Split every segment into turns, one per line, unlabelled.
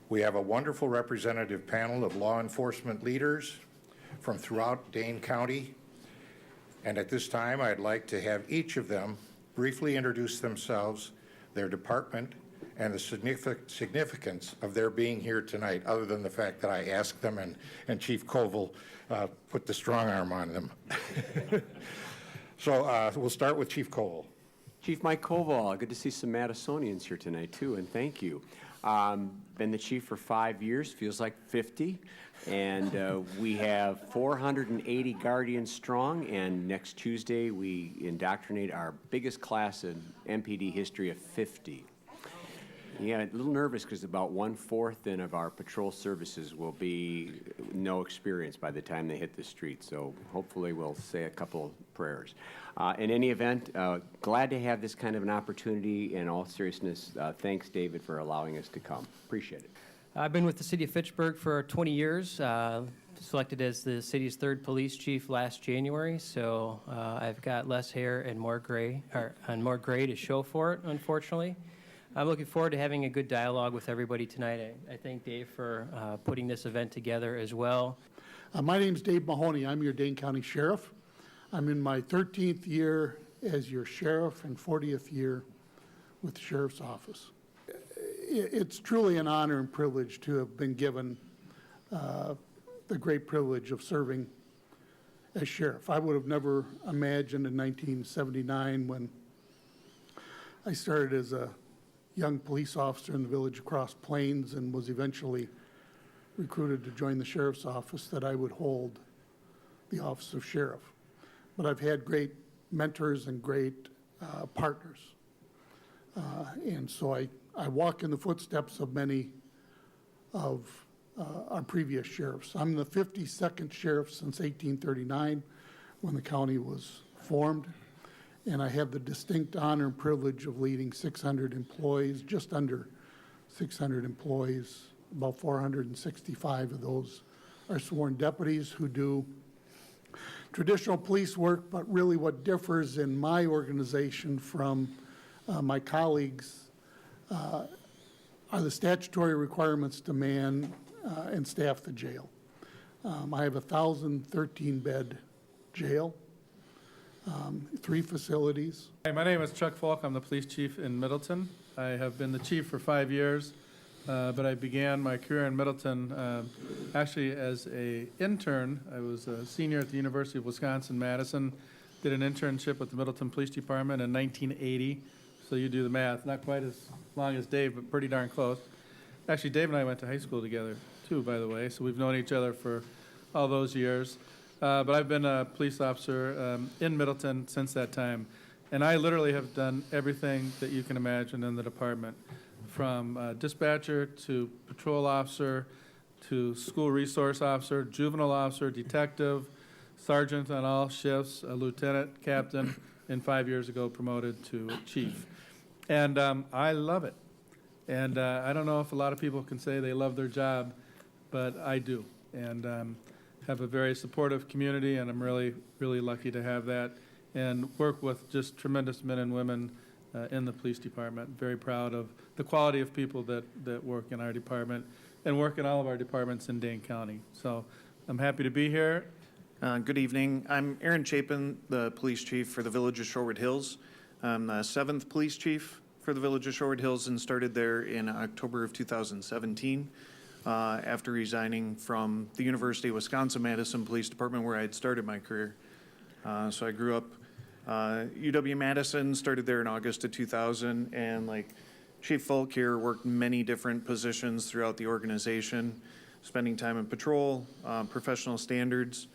We have a wonderful representative panel of law enforcement leaders from throughout Dane County. And at this time, I'd like to have each of them briefly introduce themselves, their department, and the significance of their being here tonight, other than the fact that I asked them and Chief Koval put the strong arm on them. So we'll start with Chief Koval.
Chief Mike Koval, good to see some Madisonians here tonight too, and thank you. Been the chief for 5 years, feels like 50, and we have 480 guardians strong, and next Tuesday we indoctrinate our biggest class in MPD history of 50. Yeah, a little nervous because about 1/4 of our patrol services will be no experience by the time they hit the street. So hopefully we'll say a couple prayers. In any event, glad to have this kind of an opportunity. In all seriousness, thanks, David, for allowing us to come. Appreciate it.
I've been with the city of Fitchburg for 20 years. Selected as the city's 3rd police chief last January. So I've got less hair and more gray, to show for it, unfortunately. I'm looking forward to having a good dialogue with everybody tonight. I thank Dave for putting this event together as well.
My name's Dave Mahoney. I'm your Dane County Sheriff. I'm in my 13th year as your sheriff and 40th year with the Sheriff's Office. It's truly an honor and privilege to have been given the great privilege of serving as sheriff. I would have never imagined in 1979 when I started as a young police officer in the village of Cross Plains and was eventually recruited to join the sheriff's office that I would hold the office of sheriff. But I've had great mentors and great partners. And so I walk in the footsteps of many of our previous sheriffs. I'm the 52nd sheriff since 1839 when the county was formed. And I have the distinct honor and privilege of leading 600 employees, just under 600 employees. About 465 of those are sworn deputies who do traditional police work, but really what differs in my organization from my colleagues are the statutory requirements to man and staff the jail. I have a 1,013-bed jail. 3 facilities.
Hi, my name is Chuck Falk. I'm the police chief in Middleton. I have been the chief for 5 years, but I began my career in Middleton actually as an intern. I was a senior at the University of Wisconsin-Madison, did an internship with the Middleton Police Department in 1980. So you do the math. Not quite as long as Dave, but pretty darn close. Actually, Dave and I went to high school together too, by the way, so we've known each other for all those years. But I've been a police officer in Middleton since that time. And I literally have done everything that you can imagine in the department, from dispatcher to patrol officer to school resource officer, juvenile officer, detective, sergeant on all shifts, a lieutenant, captain, and 5 years ago promoted to chief. And I love it. And I don't know if a lot of people can say they love their job, but I do. And have a very supportive community, and I'm really, really lucky to have that and work with just tremendous men and women in the police department. Very proud of the quality of people that work in our department and work in all of our departments in Dane County. So I'm happy to be here.
Good evening. I'm Aaron Chapin, the police chief for the Village of Shorewood Hills. I'm the 7th police chief for the Village of Shorewood Hills and started there in October of 2017. After resigning from the University of Wisconsin-Madison Police Department where I had started my career. So I grew up UW-Madison, started there in August of 2000, and like Chief Falk here, worked many different positions throughout the organization, spending time in patrol, professional standards,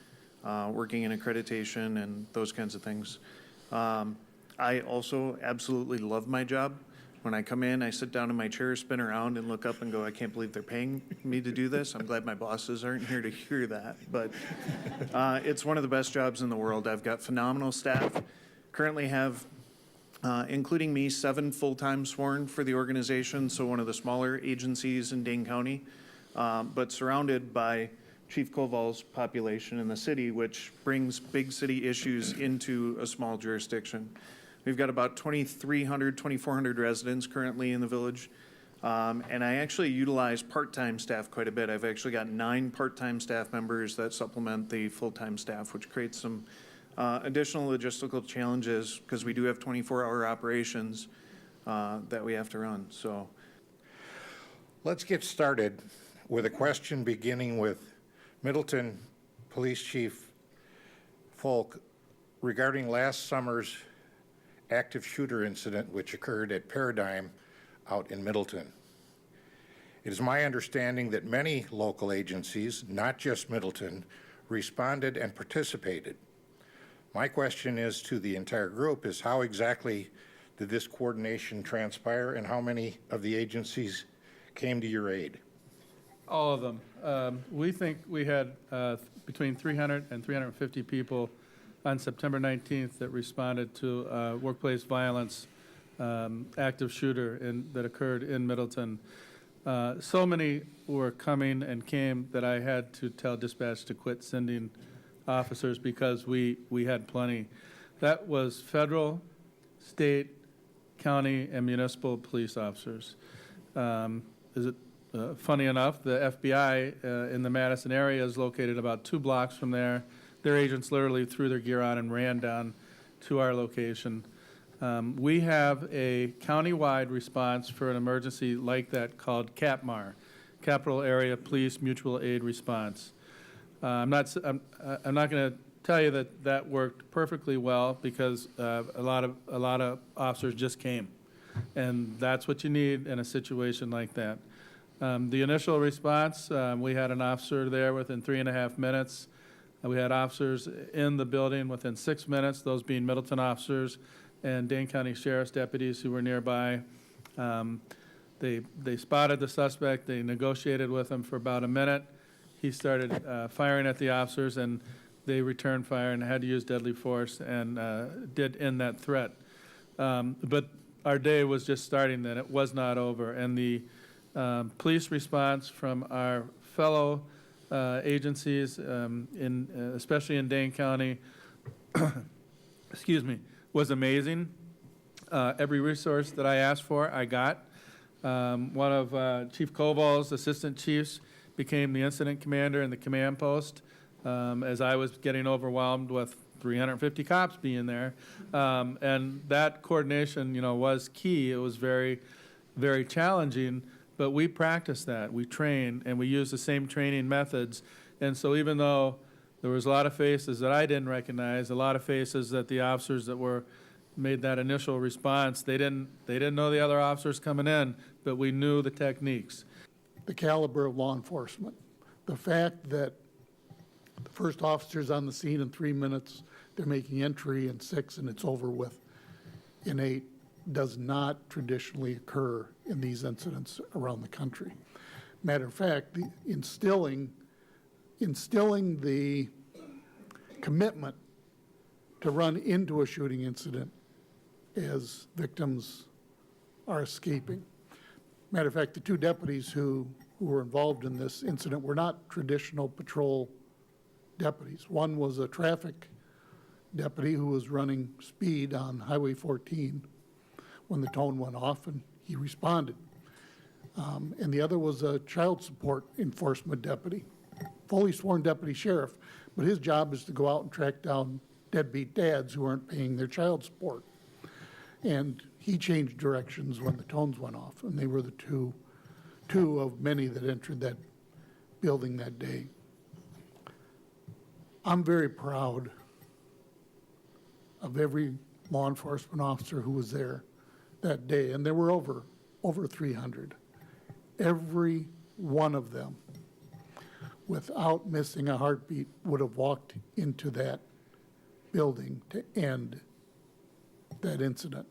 working in accreditation, and those kinds of things. I also absolutely love my job. When I come in, I sit down in my chair, spin around, and look up and go, I can't believe they're paying me to do this. I'm glad my bosses aren't here to hear that. But it's one of the best jobs in the world. I've got phenomenal staff. Currently have, including me, 7 full-time sworn for the organization, so one of the smaller agencies in Dane County, but surrounded by Chief Koval's population in the city, which brings big city issues into a small jurisdiction. We've got about 2,300, 2,400 residents currently in the village. And I actually utilize part-time staff quite a bit. I've actually got 9 part-time staff members that supplement the full-time staff, which creates some additional logistical challenges because we do have 24-hour operations that we have to run, so.
Let's get started with a question beginning with Middleton Police Chief Folk regarding last summer's active shooter incident which occurred at Paradigm out in Middleton. It is my understanding that many local agencies, not just Middleton, responded and participated. My question is to the entire group is how exactly did this coordination transpire and how many of the agencies came to your aid?
All of them. We think we had between 300 and 350 people on September 19th that responded to workplace violence active shooter that occurred in Middleton. So many were coming and came that I had to tell dispatch to quit sending officers because we had plenty. That was federal, state, county, and municipal police officers. Funny enough, the FBI in the Madison area is located about 2 blocks from there. Their agents literally threw their gear on and ran down to our location. We have a county-wide response for an emergency like that called CAPMAR, Capital Area Police Mutual Aid Response. I'm not going to tell you that that worked perfectly well because a lot of officers just came, and that's what you need in a situation like that. The initial response, we had an officer there within 3.5 minutes. We had officers in the building within 6 minutes, those being Middleton officers and Dane County Sheriff's deputies who were nearby. They spotted the suspect. They negotiated with him for about a minute. He started firing at the officers, and they returned fire and had to use deadly force and did end that threat. But our day was just starting then. It was not over. And the police response from our fellow agencies, especially in Dane County, excuse me, was amazing. Every resource that I asked for, I got. One of Chief Koval's assistant chiefs became the incident commander in the command post as I was getting overwhelmed with 350 cops being there. And that coordination, was key. It was very, very challenging, but we practiced that. We trained, and we used the same training methods. And so even though there was a lot of faces that I didn't recognize, a lot of faces that the officers that made that initial response, they didn't know the other officers coming in, but we knew the techniques.
The caliber of law enforcement, the fact that the first officer's on the scene in 3 minutes, they're making entry in 6 and it's over with in 8, does not traditionally occur in these incidents around the country. Matter of fact, instilling the commitment to run into a shooting incident as victims are escaping. Matter of fact, the 2 deputies who were involved in this incident were not traditional patrol deputies. One was a traffic deputy who was running speed on Highway 14 when the tone went off, and he responded. And the other was a child support enforcement deputy, fully sworn deputy sheriff, but his job is to go out and track down deadbeat dads who aren't paying their child support. And he changed directions when the tones went off, and they were the two of many that entered that building that day. I'm very proud of every law enforcement officer who was there that day, and there were over 300. Every one of them, without missing a heartbeat, would have walked into that building to end that incident.